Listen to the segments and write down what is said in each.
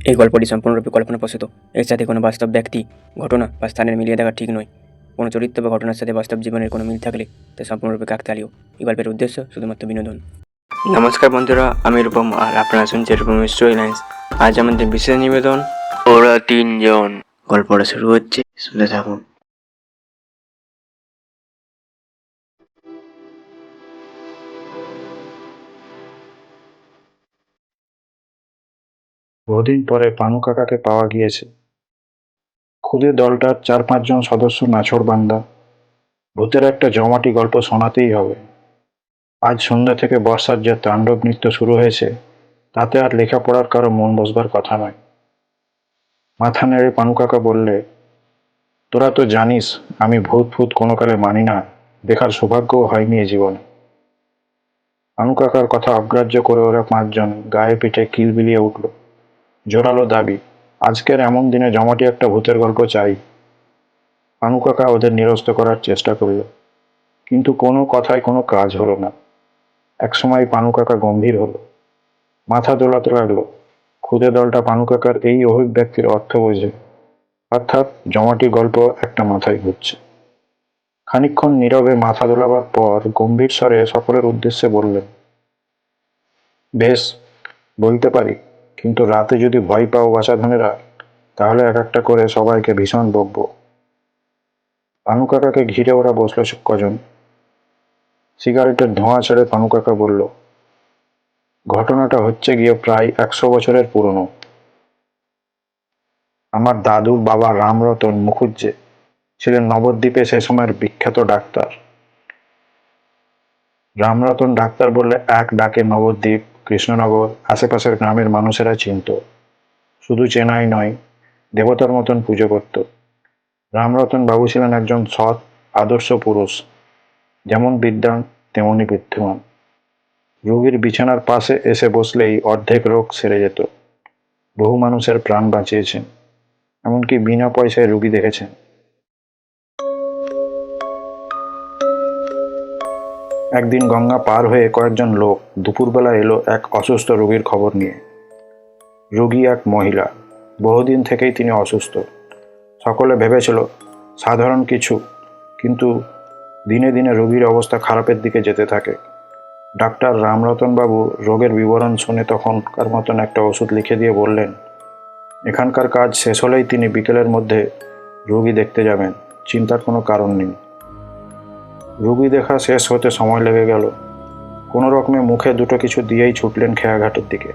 এই গল্পটি সম্পূর্ণরূপে কল্পনাপ্রসূত। এর সাথে কোনো বাস্তব ব্যক্তি, ঘটনা বা স্থানের মিলিয়ে দেখা ঠিক নয়। কোনো চরিত্র বা ঘটনার সাথে বাস্তব জীবনের কোনো মিল থাকলে তা সম্পূর্ণরূপে কাকতালীয়। এই গল্পের উদ্দেশ্য শুধুমাত্র বিনোদন। নমস্কার বন্ধুরা, আমি রূপম আর আপনারা শুনছেন রূপম স্টোরি লাইন্স। আজ আমাদের বিশেষ নিবেদন, ওরা তিনজন। গল্পটা শুরু হচ্ছে, শুনে থাকুন। বহুদিন পরে পানু কাকাকে পাওয়া গিয়েছে। খুদে দলটার 4-5 জন সদস্য নাছোড়বান্দা। ভূতের একটা জমাটি গল্প শোনাতেই হবে। আজ সন্ধ্যা থেকে বর্ষার যে তাণ্ডব নৃত্য শুরু হয়েছে, তাতে আর লেখাপড়ার কারো মন বসবার কথা নয়। মাথা নেড়ে পানু কাকা বললে, তোরা তো জানিস আমি ভূত ফুত কোনো কালে মানি না, দেখার সৌভাগ্যও হয়নি এ জীবনে। পানু কাকার কথা অগ্রাহ্য করে ওরা 5 জন গায়ে পিঠে কিলবিলিয়ে উঠল। জোরালো দাবি, আজকের এমন দিনে জমাটি একটা ভূতের গল্প চাই। পানু কাকা ওদের নিরস্ত করার চেষ্টা করল, কিন্তু কোনো কথায় কোনো কাজ হলো না। একসময় পানু কাকা গম্ভীর হলো, মাথা দোলাতে লাগলো। খুদে দলটা পানু কাকার এই অভিব্যক্তির অর্থ বোঝে, অর্থাৎ জমাটি গল্প একটা মাথায় ঘুরছে। খানিকক্ষণ নীরবে মাথা দোলাবার পর গম্ভীর স্বরে সকলের উদ্দেশ্যে বললেন, বেশ, বলতে পারি, কিন্তু রাতে যদি ভয় পাও বাছাধনেরা, তাহলে এক একটা করে সবাইকে ভীষণ বকবো। পানু কাকাকে ঘিরে ওরা বসলো কজন। সিগারেটের ধোঁয়া ছেড়ে পানু কাকা বলল, ঘটনাটা হচ্ছে গিয়ে প্রায় 100 বছরের পুরনো। আমার দাদুর বাবা রামরতন মুখুজ্জে ছিলেন নবদ্বীপে সে সময়ের বিখ্যাত ডাক্তার। রামরতন ডাক্তার বললে এক ডাকে নবদ্বীপ, কৃষ্ণনগর, আশেপাশের গ্রামের মানুষেরা চিনত। শুধু চেনাই নয়, দেবতার মতন পুজো করত। রামরতন বাবু ছিলেন একজন সৎ, আদর্শ পুরুষ, যেমন বিদ্বান তেমনি বুদ্ধিমান। রোগীর বিছানার পাশে এসে বসলেই অর্ধেক রোগ সেরে যেত। বহু মানুষের প্রাণ বাঁচিয়েছেন, এমনকি বিনা পয়সায় রোগী দেখেছেন। একদিন গঙ্গা পার হয়ে কয়েকজন লোক দুপুরবেলা এলো এক অসুস্থ রোগীর খবর নিয়ে। রোগী এক মহিলা, বহুদিন থেকেই তিনি অসুস্থ। সকলে ভেবেছিল সাধারণ কিছু, কিন্তু দিনে দিনে রোগীর অবস্থা খারাপের দিকে যেতে থাকে। ডাক্তার রামরতন বাবু রোগের বিবরণ শুনে তখনকার মতন একটা ওষুধ লিখে দিয়ে বললেন, এখানকার কাজ শেষ হলেই তিনি বিকেলের মধ্যে রোগী দেখতে যাবেন, চিন্তার কোনো কারণ নেই। রোগী দেখা শেষ হতে সময় লেগে গেল। কোনো রকমে মুখে দুটো কিছু দিয়েই ছুটলেন খেয়াঘাটের দিকে।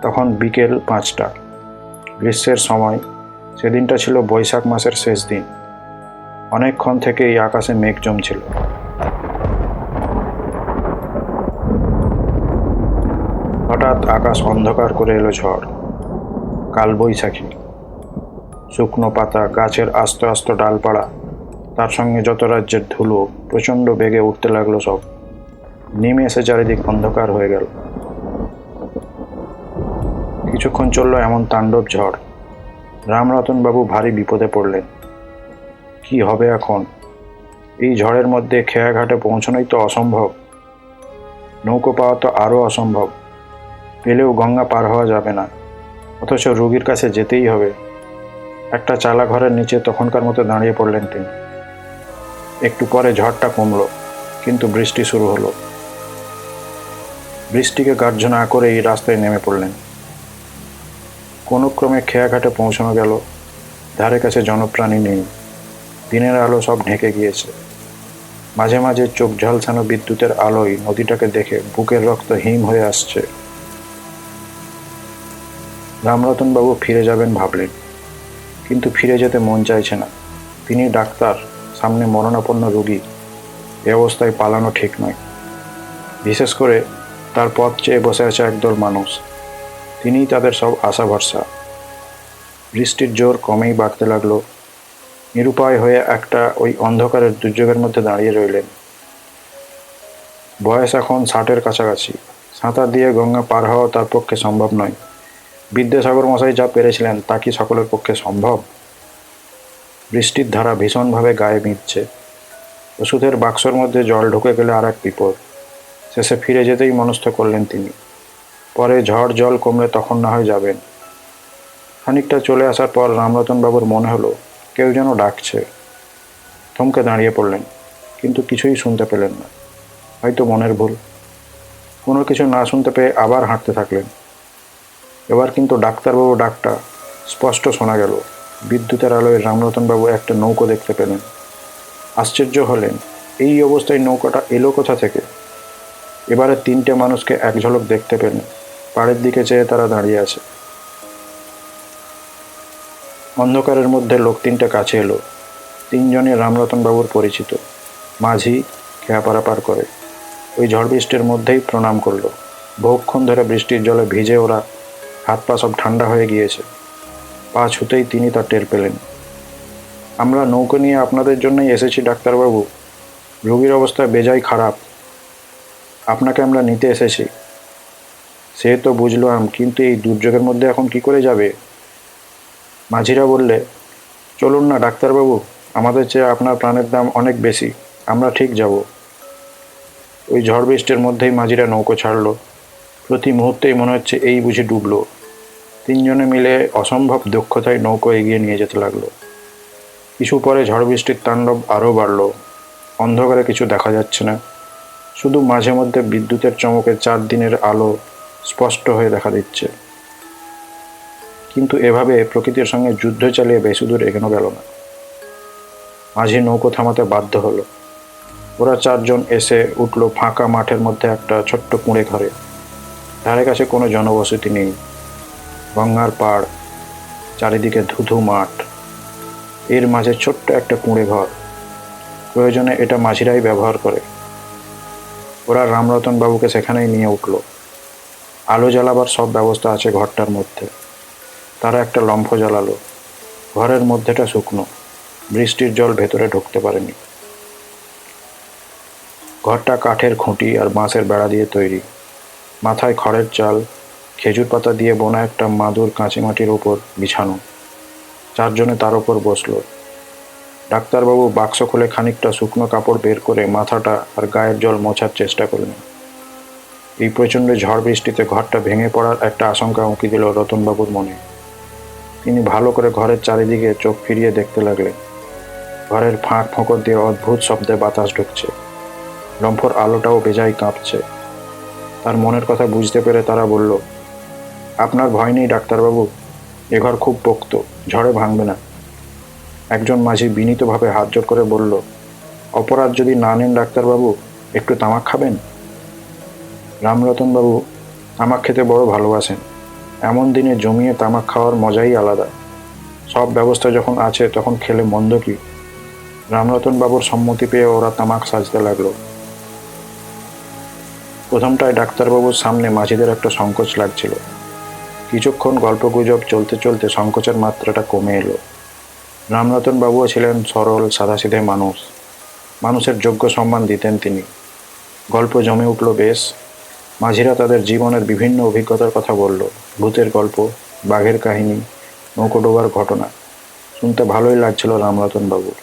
তখন বিকেল 5টা, গ্রীষ্মের সময়। সেদিনটা ছিল বৈশাখ মাসের শেষ দিন। অনেকক্ষণ থেকে এই আকাশে মেঘ জমছিল। হঠাৎ আকাশ অন্ধকার করে এলো ঝড়, কালবৈশাখী। শুকনো পাতা, গাছের আস্ত আস্ত ডালপাড়া, তার সঙ্গে যত রাজ্যের ধুলো প্রচণ্ড বেগে উঠতে লাগলো সব। নেমে এসে চারিদিক অন্ধকার হয়ে গেল। কিছুক্ষণ চলল এমন তাণ্ডব ঝড়। রামরতন বাবু ভারী বিপদে পড়লেন। কি হবে এখন? এই ঝড়ের মধ্যে খেয়াঘাটে পৌঁছানোই তো অসম্ভব। নৌকো পাওয়া তো আরও অসম্ভব। পেলেও গঙ্গা পার হওয়া যাবে না, অথচ রোগীর কাছে যেতেই হবে। একটা চালা ঘরের নিচে তখনকার মতো দাঁড়িয়ে পড়লেন তিনি। একটু পরে ঝড়টা কমলো, কিন্তু বৃষ্টি শুরু হলো। বৃষ্টিকে গ্রাহ্য না করেই রাস্তায় নেমে পড়লেন। কোনো ক্রমে খেয়াঘাটে পৌঁছানো গেল। ধারে কাছে জনপ্রাণী নেই, দিনের আলো সব ঢেকে গিয়েছে। মাঝে মাঝে চোখ ঝলসানো বিদ্যুতের আলোয় নদীটাকে দেখে বুকের রক্ত হিম হয়ে আসছে। রামরতন বাবু ফিরে যাবেন ভাবলেন, কিন্তু ফিরে যেতে মন চাইছে না। তিনি ডাক্তার, সামনে মরণাপন্ন রোগী। এ অবস্থায় পালানো ঠিক নয়। বিশেষ করে তার পথ চেয়ে বসে আছে একদল মানুষ, তিনিই তাদের সব আশা ভরসা। বৃষ্টির জোর কমেই বাড়তে লাগলো। নিরুপায় হয়ে একটা ওই অন্ধকারের দুর্যোগের মধ্যে দাঁড়িয়ে রইলেন। বয়স এখন 60-এর কাছাকাছি। সাঁতার দিয়ে গঙ্গা পার হওয়া তার পক্ষে সম্ভব নয়। বিদ্যাসাগর মশাই যা পেরেছিলেন তা কি সকলের পক্ষে সম্ভব? বৃষ্টির ধারা ভীষণভাবে গায়ে বিঁধছে। ওষুধের বাক্সর মধ্যে জল ঢুকে গেলে আর এক বিপদ। শেষে ফিরে যেতেই মনস্থ করলেন তিনি। পরে ঝড় জল কমলে তখন না হয় যাবেন। খানিকটা চলে আসার পর রামরতনবাবুর মনে হলো কেউ যেন ডাকছে। থমকে দাঁড়িয়ে পড়লেন, কিন্তু কিছুই শুনতে পেলেন না। হয়তো মনের ভুল। কোনো কিছু না শুনতে পেয়ে আবার হাঁটতে থাকলেন। এবার কিন্তু ডাক্তারবাবু ডাকটা স্পষ্ট শোনা গেল। বিদ্যুতের আলোয় রামরতনবাবু একটা নৌকো দেখতে পেলেন। আশ্চর্য হলেন, এই অবস্থায় নৌকাটা এলো কোথা থেকে? এবারে 3টে মানুষকে এক ঝলক দেখতে পেলেন। পাড়ের দিকে চেয়ে তারা দাঁড়িয়ে আছে। অন্ধকারের মধ্যে লোক 3টে কাছে এলো। 3জনই রামরতনবাবুর পরিচিত। মাঝি খেয়া পারাপার করে ওই ঝড় বৃষ্টির মধ্যেই প্রণাম করলো। বহুক্ষণ ধরে বৃষ্টির জলে ভিজে ওরা হাত পা সব ঠান্ডা হয়ে গিয়েছে। পা ছুতেই তিনি তা টের পেলেন। আমরা নৌকো নিয়ে আপনাদের জন্যই এসেছি ডাক্তারবাবু। রোগীর অবস্থা বেজায় খারাপ, আপনাকে আমরা নিতে এসেছি। সে তো বুঝলাম, কিন্তু এই দুর্যোগের মধ্যে এখন কি করে যাবে? মাঝিরা বললে, চলুন না ডাক্তারবাবু, আমাদের চেয়ে আপনার প্রাণের দাম অনেক বেশি, আমরা ঠিক যাব। ওই ঝড় বৃষ্টির মধ্যেই মাঝিরা নৌকো ছাড়লো। প্রতি মুহূর্তেই মনে হচ্ছে এই বুঝি ডুবলো। 3জনে মিলে অসম্ভব দক্ষতায় নৌকো এগিয়ে নিয়ে যেতে লাগলো। কিছু পরে ঝড় বৃষ্টির তাণ্ডব আরও বাড়ল। অন্ধকারে কিছু দেখা যাচ্ছে না, শুধু মাঝে মধ্যে বিদ্যুতের চমকে 4 দিনের আলো স্পষ্ট হয়ে দেখা দিচ্ছে। কিন্তু এভাবে প্রকৃতির সঙ্গে যুদ্ধ চালিয়ে বেশি দূর এগোনো গেল না। মাঝি নৌকো থামাতে বাধ্য হলো। ওরা 4জন এসে উঠল ফাঁকা মাঠের মধ্যে একটা ছোট্ট কুঁড়ে ঘরে। ধারে কাছে কোনো জনবসতি নেই। গঙ্গার পাড়, চারিদিকে ধুধু মাঠ, এর মাঝে ছোট্ট একটা কুঁড়ে ঘর। প্রয়োজনে এটা মাঝিরাই ব্যবহার করে। ওরা রামরতনবাবুকে সেখানেই নিয়ে উঠল। আলো জ্বালাবার সব ব্যবস্থা আছে ঘরটার মধ্যে। তারা একটা লম্ফ জ্বালালো। ঘরের মধ্যেটা শুকনো, বৃষ্টির জল ভেতরে ঢুকতে পারেনি। ঘরটা কাঠের খুঁটি আর বাঁশের বেড়া দিয়ে তৈরি। মাথায় খড়ের চাল, খেজুর পাতা দিয়ে বোনা একটা মাদুর কাঁচি মাটির ওপর বিছানো। 4জনে তার ওপর বসল। ডাক্তারবাবু বাক্স খুলে খানিকটা শুকনো কাপড় বের করে মাথাটা আর গায়ের জল মোছার চেষ্টা করলেন। এই প্রচণ্ড ঝড় বৃষ্টিতে ঘরটা ভেঙে পড়ার একটা আশঙ্কা উঁকি দিল রতনবাবুর মনে। তিনি ভালো করে ঘরের চারিদিকে চোখ ফিরিয়ে দেখতে লাগলেন। ঘরের ফাঁক ফোঁকর দিয়ে অদ্ভুত শব্দে বাতাস ঢুকছে। লম্ফর আলোটাও বেজায় কাঁপছে। তার মনের কথা বুঝতে পেরে তারা বলল, আপনার ভয় নেই ডাক্তারবাবু, এ ঘর খুব পোক্ত, ঝড়ে ভাঙবে না। একজন মাঝি বিনীতভাবে হাত জোড় করে বলল, অপরাধ যদি না নেন ডাক্তারবাবু, একটু তামাক খাবেন? রামরতনবাবু তামাক খেতে বড় ভালোবাসেন। এমন দিনে জমিয়ে তামাক খাওয়ার মজাই আলাদা। সব ব্যবস্থা যখন আছে তখন খেলে মন্দ কি? রামরতনবাবুর সম্মতি পেয়ে ওরা তামাক সাজতে লাগলো। প্রথমটায় ডাক্তারবাবুর সামনে মাঝিদের একটা সংকোচ লাগছিল। কিছুক্ষণ গল্পগুজব চলতে চলতে সংকোচের মাত্রাটা কমে এলো। রামরতনবাবুও ছিলেন সরল সাদাসিধে মানুষ। মানুষের যোগ্য সম্মান দিতেন তিনি। গল্প জমে উঠল বেশ। মাঝিরা তাদের জীবনের বিভিন্ন অভিজ্ঞতার কথা বলল। ভূতের গল্প, বাঘের কাহিনী, নৌকো ডোবার ঘটনা। শুনতে ভালোই লাগছিল রামরতনবাবুর।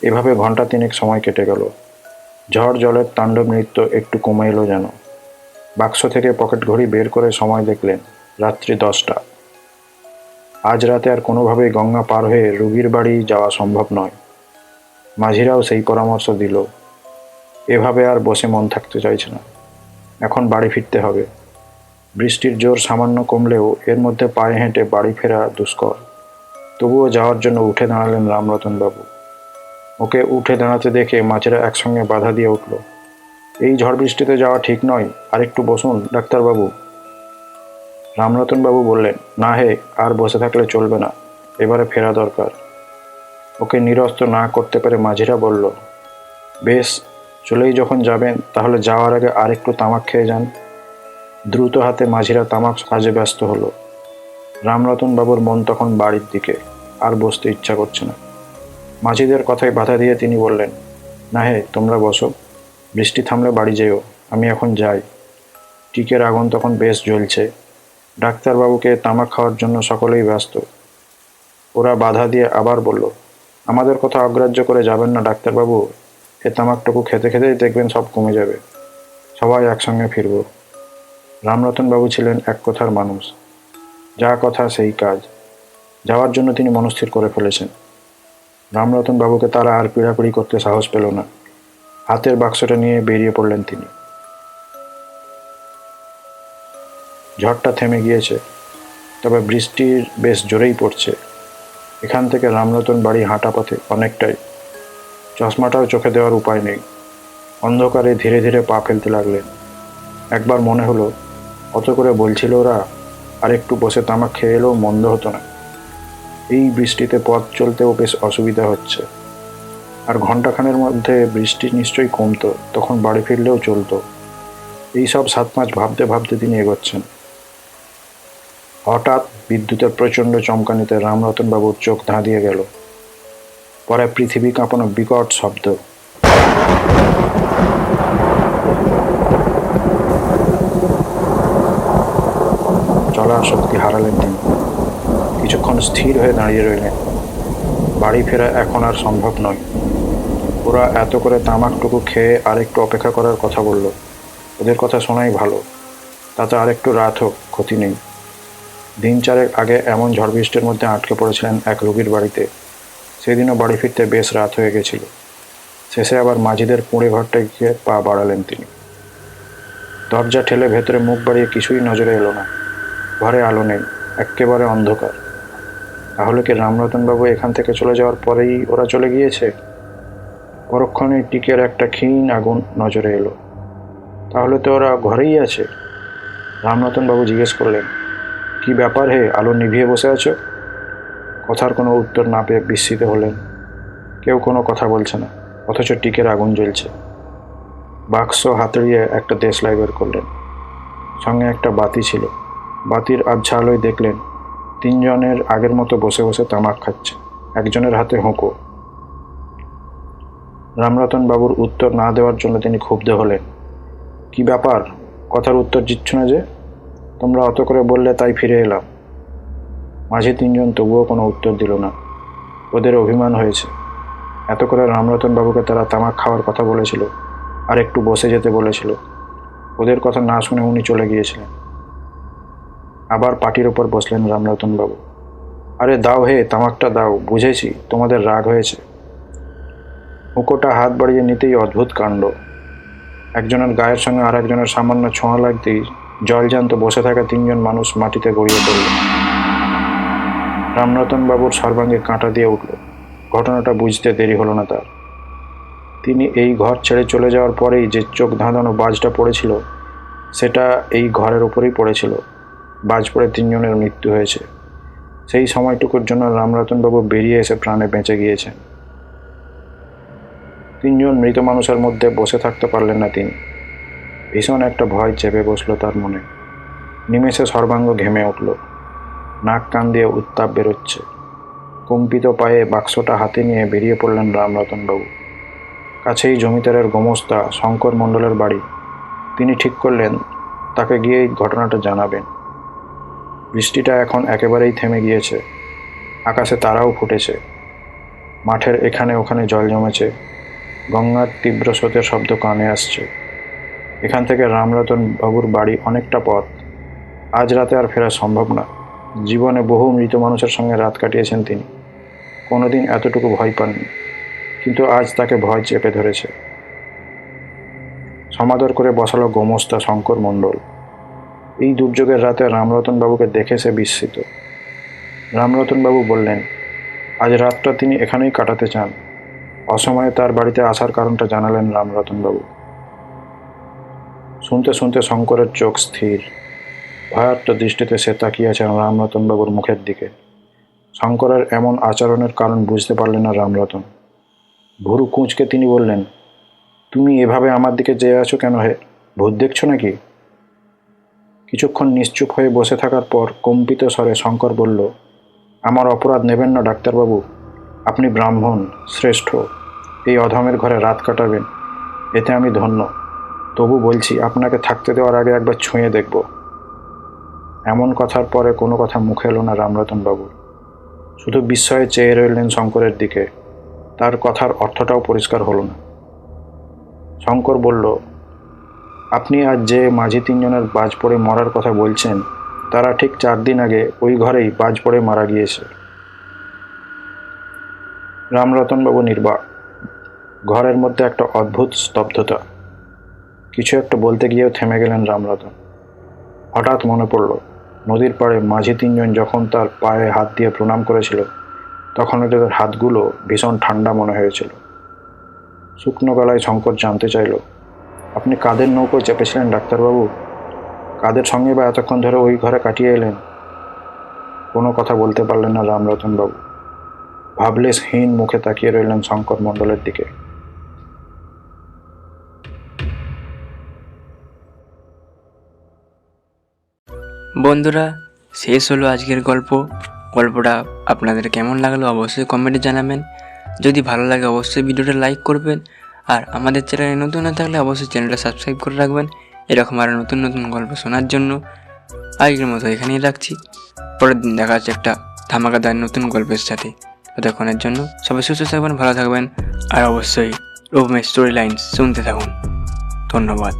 এভাবে ঘন্টা 3 সময় কেটে গেল। ঝড় জলের তাণ্ডব নৃত্য একটু কমে এলো যেন। বাক্স থেকে পকেট ঘড়ি বের করে সময় দেখলেন, রাত্রি 10টা। আজ রাতে আর কোনোভাবেই গঙ্গা পার হয়ে রুগীর বাড়ি যাওয়া সম্ভব নয়। মাঝিরাও সেই পরামর্শ দিল। এভাবে আর বসে মন থাকতে চাইছে না, এখন বাড়ি ফিরতে হবে। বৃষ্টির জোর সামান্য কমলেও এর মধ্যে পায়ে হেঁটে বাড়ি ফেরা দুষ্কর। তবুও যাওয়ার জন্য উঠে দাঁড়ালেন রামরতনবাবু। ওকে উঠে দাঁড়াতে দেখে মাঝিরা একসঙ্গে বাধা দিয়ে উঠল, এই ঝড় বৃষ্টিতে যাওয়া ঠিক নয়, আর একটু বসুন ডাক্তারবাবু। রামরতনবাবু বললেন, না হে, আর বসে থাকলে চলবে না, এবারে ফেরা দরকার। ওকে নিরস্ত না করতে পেরে মাঝিরা বলল, বেশ, চলেই যখন যাবেন তাহলে যাওয়ার আগে আর একটু তামাক খেয়ে যান। দ্রুত হাতে মাঝিরা তামাক কাজে ব্যস্ত হলো। রামরতনবাবুর মন তখন বাড়ির দিকে, আর বসতে ইচ্ছা করছে না। মাঝিদের কথায় বাধা দিয়ে তিনি বললেন, না হে, তোমরা বসো, বৃষ্টি থামলে বাড়ি যেও, আমি এখন যাই। টিকের আগুন তখন বেশ জ্বলছে। ডাক্তারবাবুকে তামাক খাওয়ার জন্য সকলেই ব্যস্ত। ওরা বাধা দিয়ে আবার বলল, আমাদের কথা অগ্রাহ্য করে যাবেন না ডাক্তারবাবু, এ তামাকটুকু খেতে খেতেই দেখবেন সব কমে যাবে, সবাই একসঙ্গে ফিরব। রামরতনবাবু ছিলেন এক কথার মানুষ। যা কথা সেই কাজ। যাওয়ার জন্য তিনি মনস্থির করে ফেলেছেন। রামরতন বাবুকে তারা আর পীড়াপিড়ি করতে সাহস পেল না। হাতের বাক্সটা নিয়ে বেরিয়ে পড়লেন তিনি। ঝড়টা থেমে গিয়েছে, তবে বৃষ্টির বেশ জোরেই পড়ছে। এখান থেকে রামরতন বাড়ি হাঁটা পথে অনেকটাই। চশমাটাও চোখে দেওয়ার উপায় নেই। অন্ধকারে ধীরে ধীরে পা ফেলতে লাগলেন। একবার মনে হলো, অত করে বলছিল ওরা, আর একটু বসে তামাক খেয়ে এলেও মন্দ হতো না। এই বৃষ্টিতে পথ চলতেও বেশ অসুবিধা হচ্ছে। আর ঘন্টাখানের মধ্যে বৃষ্টি নিশ্চয়ই কমতো, তখন বাড়ি ফিরলেও চলতো। এইসব 7-5 ভাবতে ভাবতে তিনি এগোচ্ছেন। হঠাৎ বিদ্যুতের প্রচণ্ড চমকানিতে রামরতনবাবুর চোখ ধাঁধিয়ে গেল। পরে পৃথিবী কাঁপানো বিকট শব্দ। চলার শক্তি হারালেন তিনি। কিছুক্ষণ স্থির হয়ে দাঁড়িয়ে রইলেন। বাড়ি ফেরা এখন আর সম্ভব নয়। ওরা এত করে তামাকটুকু খেয়ে আরেকটু অপেক্ষা করার কথা বলল। ওদের কথা শোনাই ভালো, তাতে আরেকটু রাত হোক, ক্ষতি নেই। দিন চারেক আগে এমন ঝড় বৃষ্টির মধ্যে আটকে পড়েছিলেন এক রোগীর বাড়িতে। সেদিনও বাড়ি ফিরতে বেশ রাত হয়ে গেছিল। শেষে আবার মাঝিদের পুঁড়ে ঘরটায় গিয়ে পা বাড়ালেন তিনি। দরজা ঠেলে ভেতরে মুখ বাড়িয়ে কিছুই নজরে এলো না। ঘরে আলো নেই, এক্কেবারে অন্ধকার। তাহলে কি রামরতনবাবু এখান থেকে চলে যাওয়ার পরেই ওরা চলে গিয়েছে? পরক্ষণে টিকের একটা ক্ষীণ আগুন নজরে এলো। তাহলে তো ওরা ঘরেই আছে। রামরতনবাবু জিজ্ঞেস করলেন, কি ব্যাপার হে, আলো নিভিয়ে বসে আছো? কথার কোনো উত্তর না পেয়ে বিস্মিত হলেন। কেউ কোনো কথা বলছে না, অথচ টিকের আগুন জ্বলছে। বাক্স হাতড়িয়ে একটা দেশলাই বের করলেন। সঙ্গে একটা বাতি ছিল। বাতির আবছা আলোয় দেখলেন 3 জনের আগের মতো বসে বসে তামাক খাচ্ছে। একজনের হাতে হুঁকো। রামরতন বাবুর উত্তর না দেওয়ার জন্য তিনি ক্ষুব্ধ হলেন। কি ব্যাপার, কথার উত্তর দিচ্ছ না যে? তোমরা অত করে বললে তাই ফিরে এলাম। মাঝে 3 জন তবুও কোনো উত্তর দিল না। ওদের অভিমান হয়েছে। এত করে রামরতন বাবুকে তারা তামাক খাওয়ার কথা বলেছিল, আর একটু বসে যেতে বলেছিল। ওদের কথা না শুনে উনি চলে গিয়েছিলেন। আবার পাটির ওপর বসলেন রামরতন বাবু। আরে দাও হে, তামাকটা দাও, বুঝেছি তোমাদের রাগ হয়েছে। হুঁকোটা হাত বাড়িয়ে নিতেই অদ্ভুত কাণ্ড। একজনের গায়ের সঙ্গে আর একজনের সামান্য ছোঁয়া লাগতেই জলজান্ত বসে থাকা 3 জন মানুষ মাটিতে গড়িয়ে পড়ল। রামরতন বাবুর সর্বাঙ্গে কাঁটা দিয়ে উঠল। ঘটনাটা বুঝতে দেরি হলো না তার। তিনি এই ঘর ছেড়ে চলে যাওয়ার পরেই যে চোখ ধাঁধানো বাজটা পড়েছিল, সেটা এই ঘরের ওপরেই পড়েছিল। বাজ পড়ে 3 জনের মৃত্যু হয়েছে। সেই সময়টুকুর জন্য রামরতনবাবু বেরিয়ে এসে প্রাণে বেঁচে গিয়েছেন। 3 জন মৃত মানুষের মধ্যে বসে থাকতে পারলেন না তিনি। ভীষণ একটা ভয় চেপে বসলো তার মনে। নিমেষে সর্বাঙ্গ ঘেমে উঠল। নাক কান দিয়ে উত্তাপ বেরোচ্ছে। কম্পিত পায়ে বাক্সটা হাতে নিয়ে বেরিয়ে পড়লেন রামরতনবাবু। কাছেই জমিদারের গোমস্তা শঙ্কর মণ্ডলের বাড়ি। তিনি ঠিক করলেন তাকে গিয়ে ঘটনাটা জানাবেন। বৃষ্টিটা এখন একেবারেই থেমে গিয়েছে। আকাশে তারাও ফুটেছে। মাঠের এখানে ওখানে জল জমেছে। গঙ্গার তীব্র স্রোতের শব্দ কানে আসছে। এখান থেকে রামরতন বাবুর বাড়ি অনেকটা পথ। আজ রাতে আর ফেরা সম্ভব না। জীবনে বহু মৃত মানুষের সঙ্গে রাত কাটিয়েছেন তিনি। কোনোদিন এতটুকু ভয় পাননি, কিন্তু আজ তাকে ভয় চেপে ধরেছে। সমাদর করে বসালো গোমস্তা শঙ্কর মণ্ডল। এই দুর্যোগের রাতে রামরতনবাবুকে দেখে সে বিস্মিত। রামরতনবাবু বললেন, আজ রাতটা তিনি এখানেই কাটাতে চান। অসময়ে তার বাড়িতে আসার কারণটা জানালেন রামরতনবাবু। শুনতে শুনতে শঙ্করের চোখ স্থির। ভয়ার্ত দৃষ্টিতে সে তাকিয়ে আছেন রামরতনবাবুর মুখের দিকে। শঙ্করের এমন আচরণের কারণ বুঝতে পারলেন না রামরতন। ভুরু কুঁচকে তিনি বললেন, তুমি এভাবে আমার দিকে চেয়ে আছো কেন হে? ভূত দেখছো নাকি? কিছুক্ষণ নিশ্চুপ হয়ে বসে থাকার পর কম্পিত স্বরে শঙ্কর বলল, আমার অপরাধ নেবেন না ডাক্তারবাবু। আপনি ব্রাহ্মণ, শ্রেষ্ঠ। এই অধমের ঘরে রাত কাটাবেন, এতে আমি ধন্য। তবু বলছি, আপনাকে থাকতে দেওয়ার আগে একবার ছুঁয়ে দেখব। এমন কথার পরে কোনো কথা মুখে এলো না রামরতনবাবুর। শুধু বিস্ময়ে চেয়ে রইলেন শঙ্করের দিকে। তার কথার অর্থটাও পরিষ্কার হলো না। শঙ্কর বলল, আপনি আজ যে মাঝি 3 জনের বাজ পড়ে মরার কথা বলছেন, তারা ঠিক 4 দিন আগে ওই ঘরেই বাজ পড়ে মারা গিয়েছে। রামরতনবাবু নির্বাক। ঘরের মধ্যে একটা অদ্ভুত স্তব্ধতা। কিছু একটা বলতে গিয়েও থেমে গেলেন রামরতন। হঠাৎ মনে পড়ল, নদীর পাড়ে মাঝি 3 জন যখন তার পায়ে হাত দিয়ে প্রণাম করেছিল, তখন ওদের হাতগুলো ভীষণ ঠান্ডা মনে হয়েছিল। শুকনো গলায় শঙ্কর জানতে চাইল, আপনি কাদের নৌকোয় চেপেছিলেন ডাক্তারবাবু? কাদের সঙ্গে বা এতক্ষণ ধরে ওই ঘরে কাটিয়ে এলেন? কোনো কথা বলতে পারলেন না রামরতনবাবু। ভাবলেশহীন মুখে তাকিয়ে রইলেন শঙ্কর মণ্ডলের দিকে। বন্ধুরা, শেষ হলো আজকের গল্পটা আপনাদের কেমন লাগলো অবশ্যই কমেন্টে জানাবেন। যদি ভালো লাগে অবশ্যই ভিডিওটা লাইক করবেন, আর আমাদের চ্যানেলে নতুন না থাকলে অবশ্যই চ্যানেলটা সাবস্ক্রাইব করে রাখবেন এরকম আরও নতুন নতুন গল্প শোনার জন্য। আজকের মতো এখানেই রাখছি। পরের দিন দেখা যাচ্ছে একটা ধামাকাদার নতুন গল্পের সাথে। ততক্ষণের জন্য সবাই সুস্থ থাকবেন, ভালো থাকবেন, আর অবশ্যই রূপমের স্টোরি লাইন শুনতে থাকুন। ধন্যবাদ।